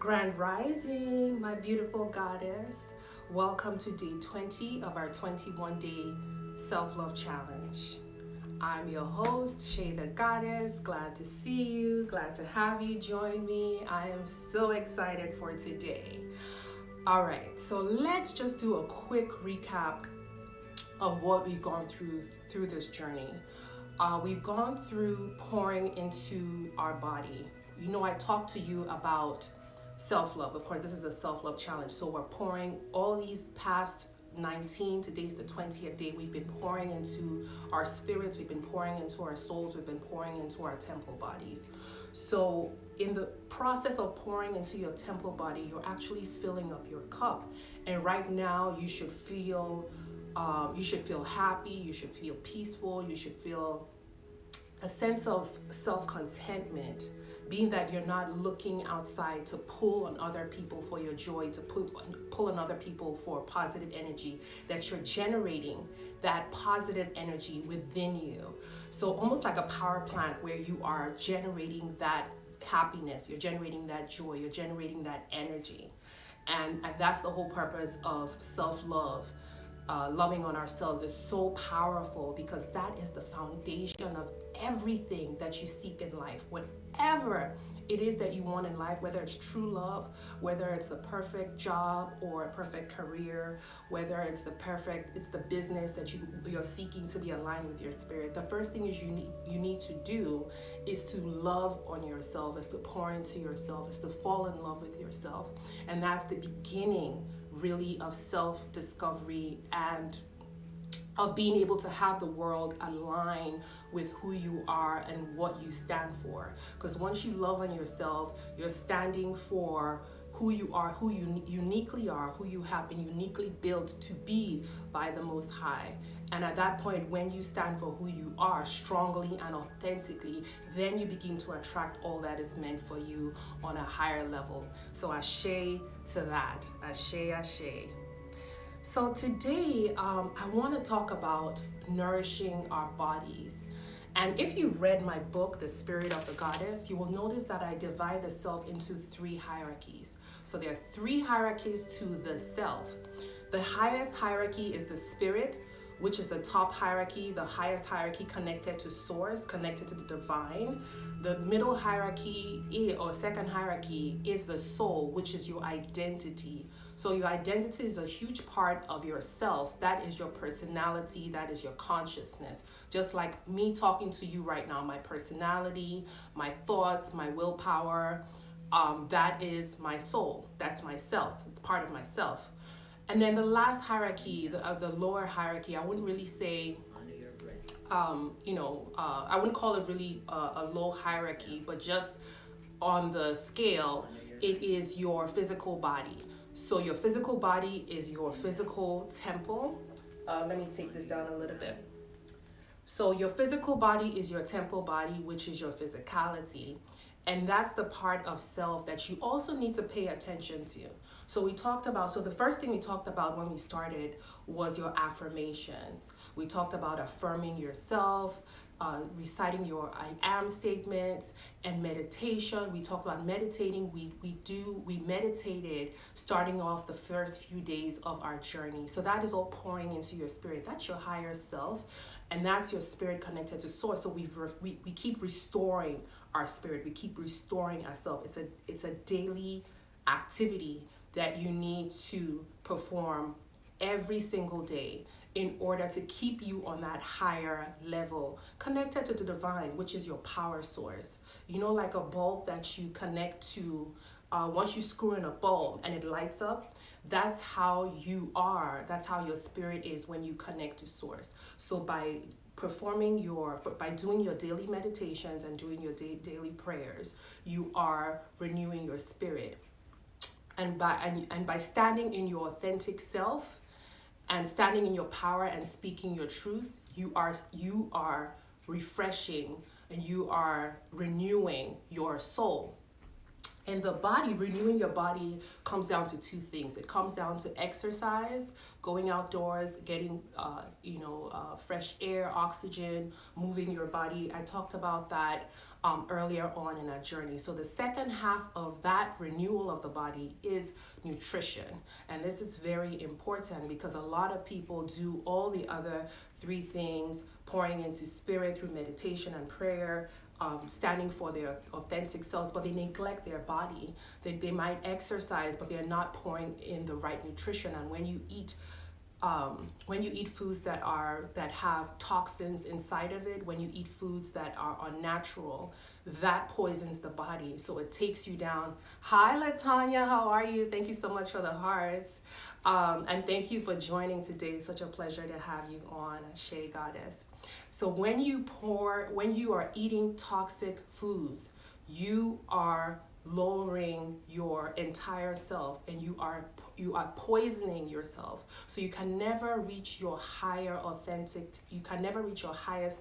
Grand Rising, my beautiful goddess. Welcome to day 20 of our 21-day self-love challenge. I'm your host, Shay the Goddess. Glad to see you, glad to have you join me. I am so excited for today. All right, so let's just do a quick recap of what we've gone through this journey. We've gone through pouring into our body. You know, I talked to you about self-love. Of course, this is a self-love challenge. So we're pouring all these past 19, today's the 20th day. We've been pouring into our spirits, we've been pouring into our souls, we've been pouring into our temple bodies. So in the process of pouring into your temple body, you're actually filling up your cup. And right now you should feel happy, you should feel peaceful, you should feel a sense of self-contentment, being that you're not looking outside to pull on other people for your joy, to pull on other people for positive energy, that you're generating that positive energy within you. So almost like a power plant where you are generating that happiness, you're generating that joy, you're generating that energy. And that's the whole purpose of self-love. Loving on ourselves is so powerful because that is the foundation of everything that you seek in life. Whatever it is that you want in life, whether it's true love, whether it's the perfect job or a perfect career, whether it's the business that you're seeking to be aligned with your spirit. The first thing is you need to do is to love on yourself, is to pour into yourself, is to fall in love with yourself. And that's the beginning really of self-discovery and of being able to have the world align with who you are and what you stand for. Because once you love on yourself, you're standing for who you are, who you uniquely are, who you have been uniquely built to be by the Most High. And at that point, when you stand for who you are strongly and authentically, then you begin to attract all that is meant for you on a higher level. So ashe to that. Ashe. So today, I want to talk about nourishing our bodies. And if you read my book, The Spirit of the Goddess, you will notice that I divide the self into 3 hierarchies. So there are 3 hierarchies to the self. The highest hierarchy is the spirit, which is the top hierarchy, the highest hierarchy connected to source, connected to the divine. The middle hierarchy or second hierarchy is the soul, which is your identity. So your identity is a huge part of yourself. That is your personality, that is your consciousness. Just like me talking to you right now, my personality, my thoughts, my willpower, that is my soul. That's myself. It's part of myself. And then the last hierarchy, the lower hierarchy, I wouldn't really say, I wouldn't call it really a low hierarchy, but just on the scale, it is your physical body. So your physical body is your physical temple. Let me take this down a little bit. So your physical body is your temple body, which is your physicality. And that's the part of self that you also need to pay attention to. So the first thing we talked about when we started was your affirmations. We talked about affirming yourself, reciting your I am statements, and meditation. We talked about meditating. We meditated starting off the first few days of our journey. So that is all pouring into your spirit. That's your higher self, and that's your spirit connected to source. So we keep restoring our spirit. We keep restoring ourselves. It's a daily activity that you need to perform every single day in order to keep you on that higher level, connected to the divine, which is your power source. You know, like a bulb that you connect to, once you screw in a bulb and it lights up, that's how you are. That's how your spirit is when you connect to source. So by doing your daily meditations and doing your daily prayers, you are renewing your spirit. And by standing in your authentic self and standing in your power and speaking your truth, you are refreshing and you are renewing your soul. And the body, renewing your body, comes down to two things. It comes down to exercise, going outdoors, getting fresh air, oxygen, moving your body. I talked about that earlier on in our journey. So the second half of that renewal of the body is nutrition. And this is very important because a lot of people do all the other three things, pouring into spirit through meditation and prayer, standing for their authentic selves, but they neglect their body. They might exercise, but they're not pouring in the right nutrition. And when you eat foods that have toxins inside of it, when you eat foods that are unnatural, that poisons the body. So it takes you down. Hi, Latanya, how are you? Thank you so much for the hearts. And thank you for joining today. Such a pleasure to have you on, Shay Goddess. So when you are eating toxic foods, you are lowering your entire self, and you are poisoning yourself. So you can never reach your highest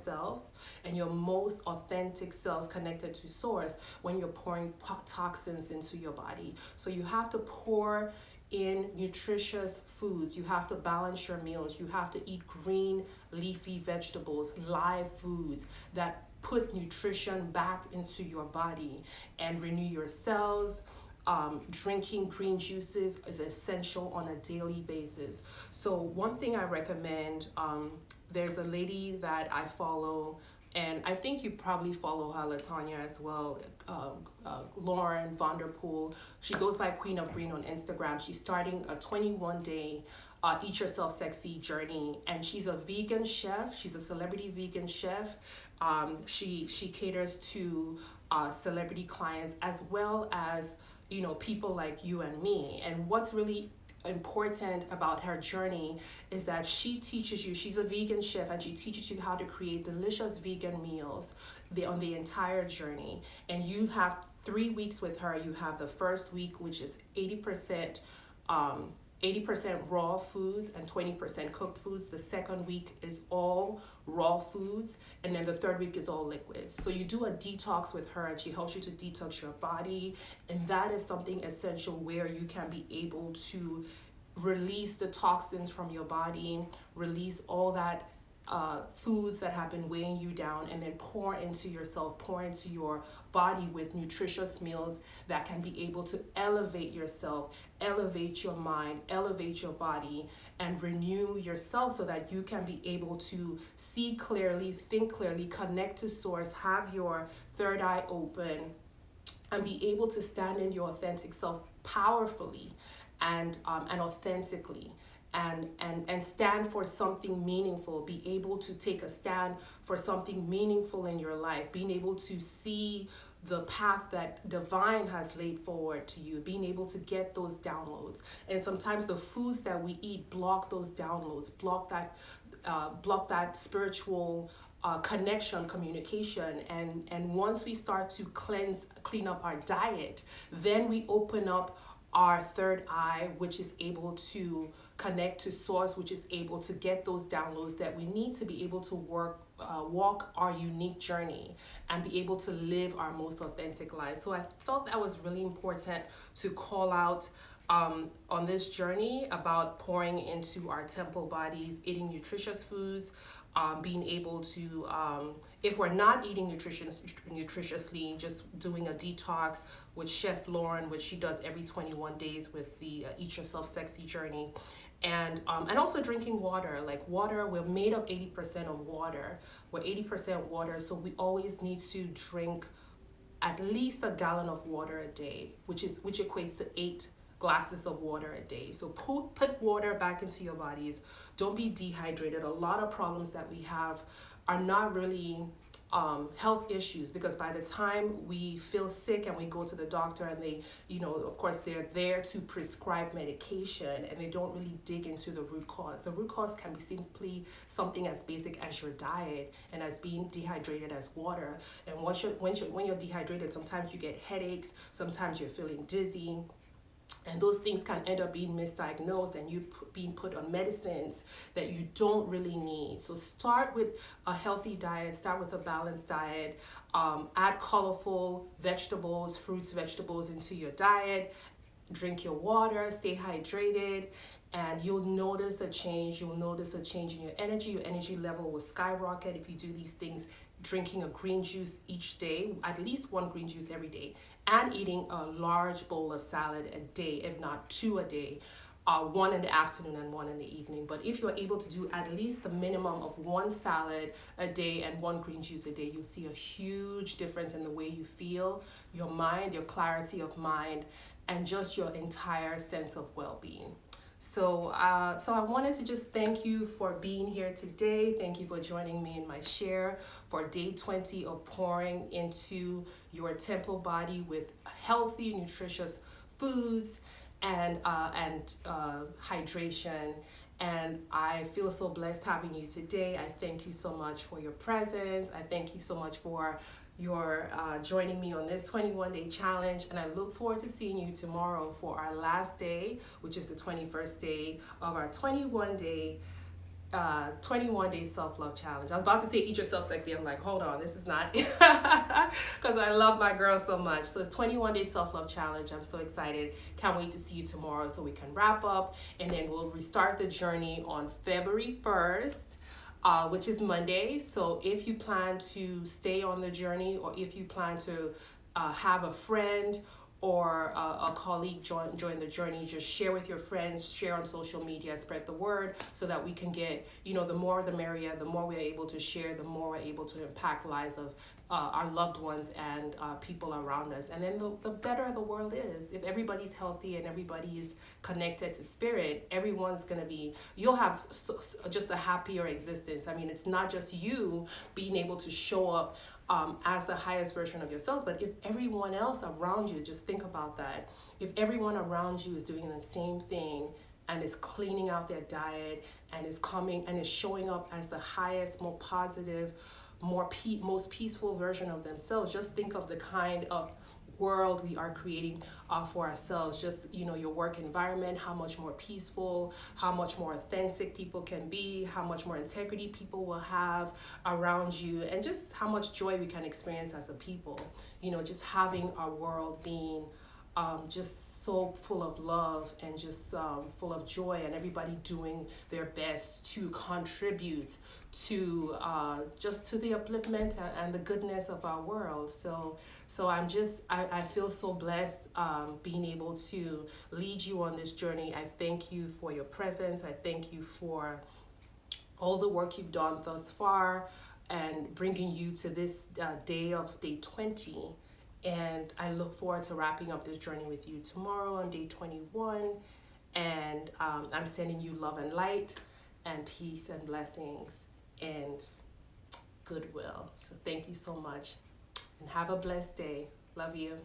selves and your most authentic selves connected to source when you're pouring toxins into your body. So you have to pour in nutritious foods. You have to balance your meals. You have to eat green leafy vegetables, live foods that put nutrition back into your body and renew your cells. Drinking green juices is essential on a daily basis. So one thing I recommend, there's a lady that I follow, and I think you probably follow her, Latanya, as well, Lauren Vanderpool. She goes by Queen of Green on Instagram. She's starting a 21-day Eat Yourself Sexy journey, and she's a vegan chef. She's a celebrity vegan chef. She caters to celebrity clients as well as people like you and me. And what's really important about her journey is that she teaches you, she's a vegan chef, and she teaches you how to create delicious vegan meals on the entire journey. And you have 3 weeks with her. You have the first week, which is 80% raw foods and 20% cooked foods. The second week is all raw foods, and then the third week is all liquids. So you do a detox with her, and she helps you to detox your body, and that is something essential where you can be able to release the toxins from your body, release all that foods that have been weighing you down, and then pour into yourself, pour into your body with nutritious meals that can be able to elevate yourself, elevate your mind, elevate your body, and renew yourself so that you can be able to see clearly, think clearly, connect to source, have your third eye open, and be able to stand in your authentic self powerfully and authentically. And stand for something meaningful, be able to take a stand for something meaningful in your life, being able to see the path that divine has laid forward to you, being able to get those downloads. And sometimes the foods that we eat block those downloads, block that spiritual connection, communication. And once we start to clean up our diet, then we open up our third eye, which is able to connect to source, which is able to get those downloads that we need to be able to walk our unique journey and be able to live our most authentic life. So I felt that was really important to call out on this journey about pouring into our temple bodies, eating nutritious foods, being able to, if we're not eating nutritiously, just doing a detox with Chef Lauren, which she does every 21 days with the Eat Yourself Sexy journey. And also drinking water. Like water, we're made of 80% of water. We're 80% water, so we always need to drink at least a gallon of water a day, which equates to 8 glasses of water a day. So put water back into your bodies. Don't be dehydrated. A lot of problems that we have are not really health issues, because by the time we feel sick and we go to the doctor and they, of course they're there to prescribe medication and they don't really dig into the root cause. The root cause can be simply something as basic as your diet and as being dehydrated as water. And when you're dehydrated, sometimes you get headaches, sometimes you're feeling dizzy. And those things can end up being misdiagnosed and you being put on medicines that you don't really need. So start with a healthy diet, start with a balanced diet, add colorful vegetables, fruits, vegetables into your diet, drink your water, stay hydrated, and you'll notice a change. You'll notice a change in your energy. Your energy level will skyrocket if you do these things. Drinking a green juice each day, at least one green juice every day, and eating a large bowl of salad a day, if not two a day. One in the afternoon and one in the evening. But if you're able to do at least the minimum of one salad a day and one green juice a day, you'll see a huge difference in the way you feel, your mind, your clarity of mind, and just your entire sense of well-being. So I wanted to just thank you for being here today. Thank you for joining me in my share for day 20 of pouring into your temple body with healthy, nutritious foods and hydration. And I feel so blessed having you today. I thank you so much for your presence. I thank you so much for your joining me on this 21-day challenge, and I look forward to seeing you tomorrow for our last day, which is the 21st day of our 21-day self-love challenge. I was about to say eat yourself sexy. I'm like, hold on, this is not, because I love my girl so much. So it's 21-day self-love challenge. I'm so excited. Can't wait to see you tomorrow so we can wrap up, and then we'll restart the journey on February 1st. Which is Monday. So if you plan to stay on the journey, or if you plan to have a friend or a colleague join the journey, just share with your friends, share on social media, spread the word, so that we can get, the more the merrier. The more we're able to share, the more we're able to impact lives of our loved ones and people around us. And then the better the world is. If everybody's healthy and everybody's connected to spirit, everyone's going to be, you'll have just a happier existence. I mean, it's not just you being able to show up as the highest version of yourselves, but if everyone else around you, just think about that. If everyone around you is doing the same thing and is cleaning out their diet and is coming and is showing up as the highest, more positive, most peaceful version of themselves, just think of the kind of world we are creating for ourselves. Just your work environment, how much more peaceful, how much more authentic people can be, how much more integrity people will have around you, and just how much joy we can experience as a people. Just having our world being just so full of love and just full of joy, and everybody doing their best to contribute to just to the upliftment and the goodness of our world. So I feel so blessed being able to lead you on this journey. I thank you for your presence. I thank you for all the work you've done thus far and bringing you to this day 20. And I look forward to wrapping up this journey with you tomorrow on day 21. And I'm sending you love and light and peace and blessings and goodwill. So thank you so much and have a blessed day. Love you.